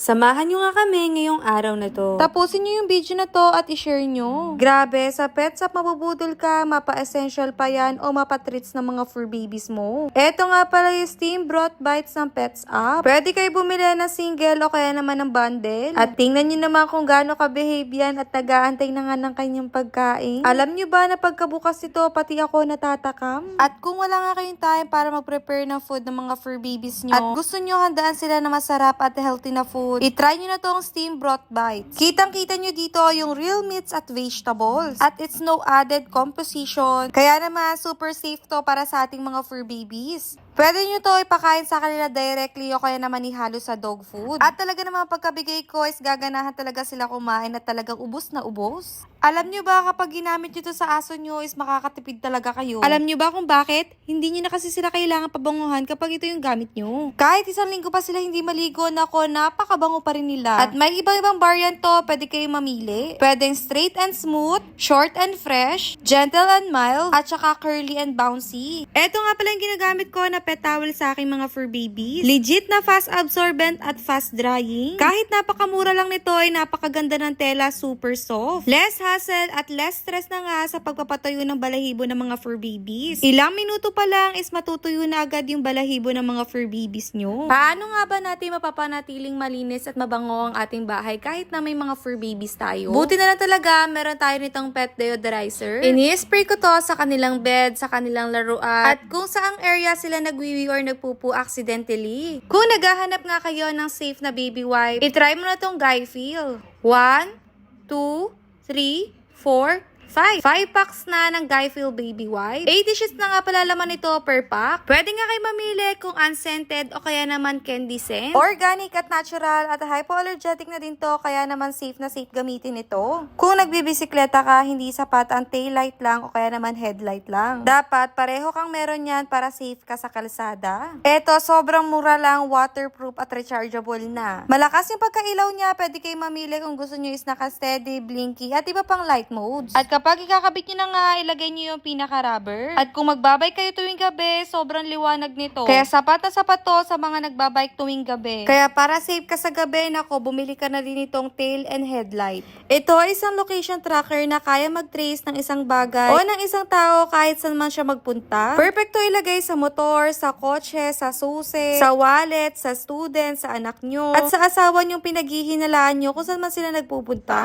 Samahan nyo nga kami ngayong araw na to. Tapusin nyo yung video na to at i-share nyo. Grabe, sa pets up mabubudol ka, mapa-essential pa yan o mapa-treats ng mga fur babies mo. Eto nga pala yung Steam Broth Bites ng Pets Up. Pwede kayo bumili ng single o kaya naman ng bundle. At tingnan nyo naman kung gaano ka-behave yan at nag-aantay na nga ng kanyang pagkain. Alam nyo ba na pagkabukas nito, pati ako natatakam? At kung wala nga kayong time para mag-prepare ng food ng mga fur babies nyo, at gusto nyo handaan sila na masarap at healthy na food, i-try nyo na tong Steam Broth Bites. Kitang-kita nyo dito yung real meats at vegetables. At it's no added composition. Kaya naman, super safe to para sa ating mga fur babies. Pwede nyo to ipakain sa kanila directly o kaya naman ihalo sa dog food. At talaga naman pagkabigay ko is gaganahan talaga sila kumain at talagang ubos na ubos. Alam nyo ba kapag ginamit nyo to sa aso nyo is makakatipid talaga kayo? Alam nyo ba kung bakit? Hindi nyo na kasi sila kailangan pabanguhan kapag ito yung gamit nyo. Kahit isang linggo pa sila hindi maligo, nako, napakabango pa rin nila. At may ibang variant to, pwede kayong mamili. Pwedeng straight and smooth, short and fresh, gentle and mild, at saka curly and bouncy. Eto nga pala yung ginagamit ko na pet towel sa aking mga fur babies. Legit na fast absorbent at fast drying. Kahit napakamura lang nito ay napakaganda ng tela, super soft. Less hassle at less stress na nga sa pagpapatuyo ng balahibo ng mga fur babies. Ilang minuto pa lang is matutuyo na agad yung balahibo ng mga fur babies nyo. Paano nga ba natin mapapanatiling malinis at mabango ang ating bahay kahit na may mga fur babies tayo? Buti na lang talaga meron tayo nitong pet deodorizer. Ini-spray ko to sa kanilang bed, sa kanilang laruan, at kung saang area sila nagwiwi or nagpupu accidentally. Kung naghahanap nga kayo ng safe na baby wipe, itry mo na tong Guy Feel. 1, 2, 3, 4, 5 packs na ng Guy Feel Baby Wipe. 80 sheets na nga pala laman nito per pack. Pwede nga kayo mamili kung unscented o kaya naman candy scent. Organic at natural at hypoallergenic na din to, kaya naman safe na safe gamitin ito. Kung nagbibisikleta ka, hindi sapat ang tail light lang o kaya naman headlight lang. Dapat pareho kang meron yan para safe ka sa kalsada. Eto, sobrang mura lang, waterproof at rechargeable na. Malakas yung pagkailaw niya, pwede kayo mamili kung gusto nyo is naka-steady, blinky at iba pang light modes. At kapag ikakabit nyo na nga, ilagay nyo yung pinaka-rubber. At kung magbabike kayo tuwing gabi, sobrang liwanag nito. Kaya sapat na sapat to sa mga nagbabike tuwing gabi. Kaya para safe ka sa gabi, nako, bumili ka na din itong tail and headlight. Ito ay isang location tracker na kaya mag-trace ng isang bagay o ng isang tao kahit saan man siya magpunta. Perfect to ilagay sa motor, sa kotse, sa susi, sa wallet, sa student, sa anak nyo, at sa asawa nyong pinaghihinalaan nyo kung saan man sila nagpupunta.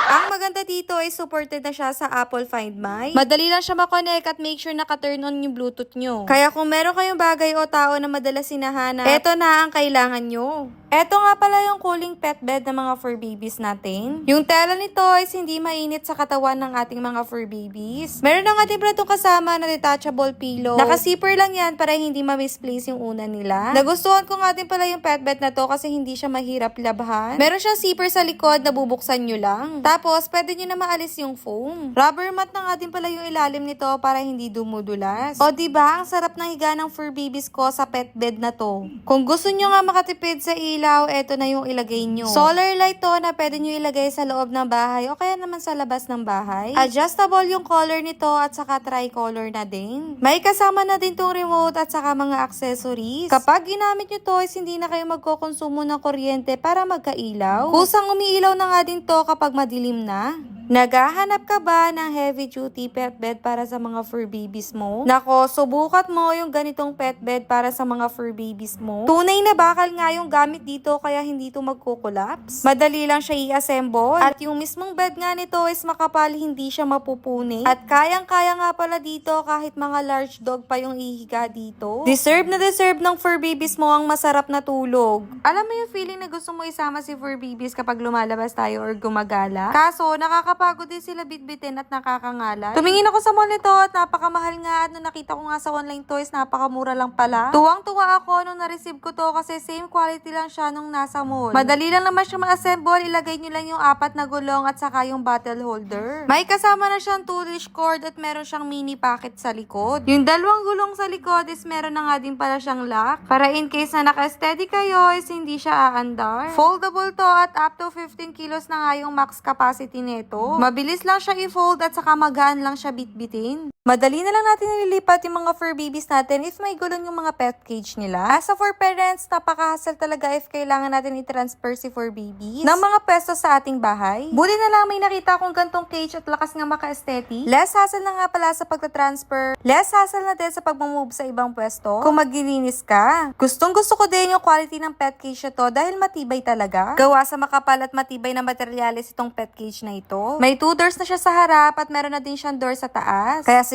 Ang maganda dito ay supported na siya sa Apple Find My. Madali lang siya makonect at make sure naka-turn on yung Bluetooth nyo. Kaya kung meron kayong bagay o tao na madalas hinahanap, eto na ang kailangan nyo. Eto nga pala yung cooling pet bed ng mga fur babies natin. Yung tela nito is hindi mainit sa katawan ng ating mga fur babies. Meron na nga din pala itong kasama na detachable pillow. Naka-zipper lang yan para hindi ma-misplace yung una nila. Nagustuhan ko nga din pala yung pet bed na to kasi hindi siya mahirap labhan. Meron siyang zipper sa likod na bubuksan nyo lang. Tapos, pwede nyo na maalis yung foam. Rubber mat na nga din pala yung ilalim nito para hindi dumudulas. O diba, ang sarap ng higa ng fur babies ko sa pet bed na to. Kung gusto nyo nga makatipid sa ilaw, eto na yung ilagay nyo. Solar light to na pwede nyo ilagay sa loob ng bahay o kaya naman sa labas ng bahay. Adjustable yung color nito at saka tricolor na din. May kasama na din tong remote at saka mga accessories. Kapag ginamit nyo to, is hindi na kayo magkokonsumo ng kuryente para magkailaw. Kusang umiilaw na nga din to kapag madilim na. Naghahanap ka ba ng heavy duty pet bed para sa mga fur babies mo? Nako, subukat mo yung ganitong pet bed para sa mga fur babies mo. Tunay na bakal nga yung gamit dito kaya hindi ito magko-collapse. Madali lang siya i-assemble. At yung mismong bed nga nito is makapal, hindi siya mapupuni. At kayang-kaya nga pala dito kahit mga large dog pa yung ihiga dito. Deserve ng fur babies mo ang masarap na tulog. Alam mo yung feeling na gusto mo isama si fur babies kapag lumalabas tayo or gumagala? Kaso, nakakapagod din sila bitbitin at nakakangalat. Tumingin ako sa mall nito at napakamahal nga, at nung nakita ko nga sa online toys, napakamura lang pala. Tuwang-tuwa ako nung na-receive ko to kasi same quality lang siya nung nasa mall. Madali lang naman siya ma-assemble, ilagay nyo lang yung 4 na gulong at saka yung bottle holder. May kasama na siyang 2-leash cord at meron siyang mini packet sa likod. Yung 2 gulong sa likod is meron na nga din pala siyang lock para in case na naka-steady kayo is hindi siya aandar. Foldable to at up to 15 kilos na nga yung max capacity nito. Mabilis lang siya i-fold at saka magaan lang siya bitbitin. Madali na lang natin nililipat yung mga fur babies natin if may gulong yung mga pet cage nila. As for parents, napaka-hassle talaga if kailangan natin i-transfer si fur babies ng mga pwesto sa ating bahay. Buti na lang may nakita akong gantong cage at lakas nga maka-aesthetic. Less hassle na nga pala sa pagta-transfer. Less hassle na din sa pag-move sa ibang pwesto kung maglilinis ka. Gustong gusto ko din yung quality ng pet cage na to dahil matibay talaga. Gawa sa makapal at matibay na materyales itong pet cage na ito. May 2 doors na siya sa harap at meron na din siyang door sa taas. Kaya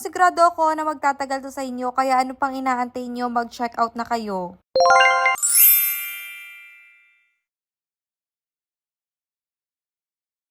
sigurado ako na magtatagal to sa inyo, kaya ano pang inaantay nyo, mag-check out na kayo.